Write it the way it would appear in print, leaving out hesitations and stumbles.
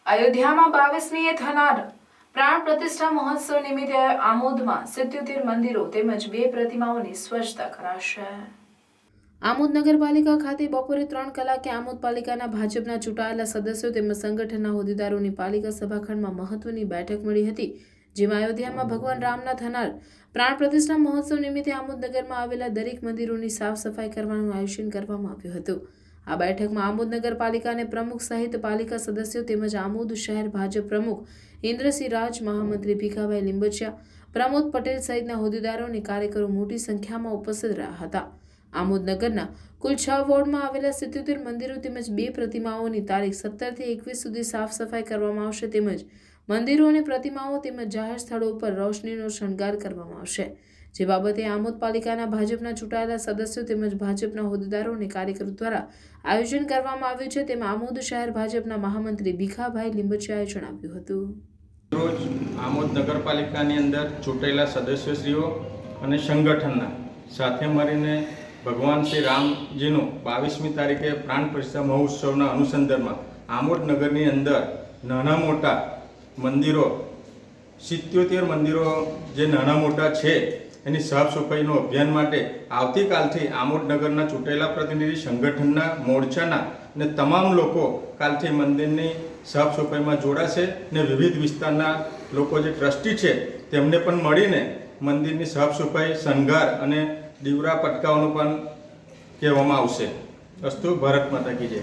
અયોધ્યામાં 22મીએ થનાર પ્રાણ પ્રતિષ્ઠા મહોત્સવ નિમિત્તે આમોદમાં 77 મંદિરો તેમજ 2 પ્રતિમાઓની સ્વચ્છતા કરાશે। આમોદ નગરપાલિકા ખાતે બપોરે 3 કલાકે આમોદ પાલિકાના ભાજપના ચૂંટાયેલા સદસ્યો તેમજ સંગઠનના હોદ્દેદારોની પાલિકા સભાખંડમાં મહત્વની બેઠક મળી હતી, જેમાં અયોધ્યામાં ભગવાન રામના થનાર પ્રાણ પ્રતિષ્ઠા મહોત્સવ નિમિત્તે આમોદ નગરમાં આવેલા દરેક મંદિરોની સાફ સફાઈ કરવાનું આયોજન કરવામાં આવ્યું હતું। આ બેઠકમાં આમોદ નગરપાલિકાના પ્રમુખ સહિત પાલિકા સદસ્યો તેમજ આમોદ શહેર ભાજપ પ્રમુખ ઇન્દ્રસિંહ રાજ, મહામંત્રી ભીખાભાઈ લીંબચિયા, પ્રમોદ પટેલ સહિતના હોદ્દેદારો અને કાર્યકરો મોટી સંખ્યામાં ઉપસ્થિત રહ્યા હતા। આમોદ નગરના કુલ 6 વોર્ડમાં આવેલા 77 મંદિરો તેમજ 2 પ્રતિમાઓની તારીખ 17 થી 21 સુધી સાફ સફાઈ કરવામાં આવશે તેમજ મંદિરો અને પ્રતિમાઓ તેમજ જાહેર સ્થળો પર રોશનીનો શણગાર કરવામાં આવશે, જે બાબતે આમોદ પાલિકાના ભાજપના ચૂંટાયેલા સદસ્યો તેમજ ભાજપના હોદ્દેદારો અને કાર્યકરો દ્વારા આયોજન કરવામાં આવ્યું છે, તેમાં આમોદ શહેર ભાજપના મહામંત્રી ભીખાભાઈ લીંબચિયાએ જણાવ્યું હતું। રોજ આમોદ નગરપાલિકાની અંદર ચૂંટાયેલા સદસ્યશ્રીઓ અને સંગઠનના સાથે મળીને ભગવાન શ્રી રામજીનું 22મી તારીખે પ્રાણ પ્રતિષ્ઠા મહોત્સવના અનુસંધાનમાં આમોદ નગરની અંદર નાના મોટા મંદિરો 77 મંદિરો જે નાના મોટા છે એની સાફ સફાઈનો અભિયાન માટે આવતીકાલથી આમોદ નગરના ચૂંટાયેલા પ્રતિનિધિ સંગઠનના મોરચાના અને તમામ લોકો કાલથી મંદિરની સાફ સફાઈમાં જોડાશે ને વિવિધ વિસ્તારના લોકો જે ટ્રસ્ટી છે તેમને પણ મળીને મંદિરની સાફ સફાઈ, શણગાર અને દીવડા પટકાવવાનું પણ કહેવામાં આવશે। અસ્તુ ભારત માતા કી જય।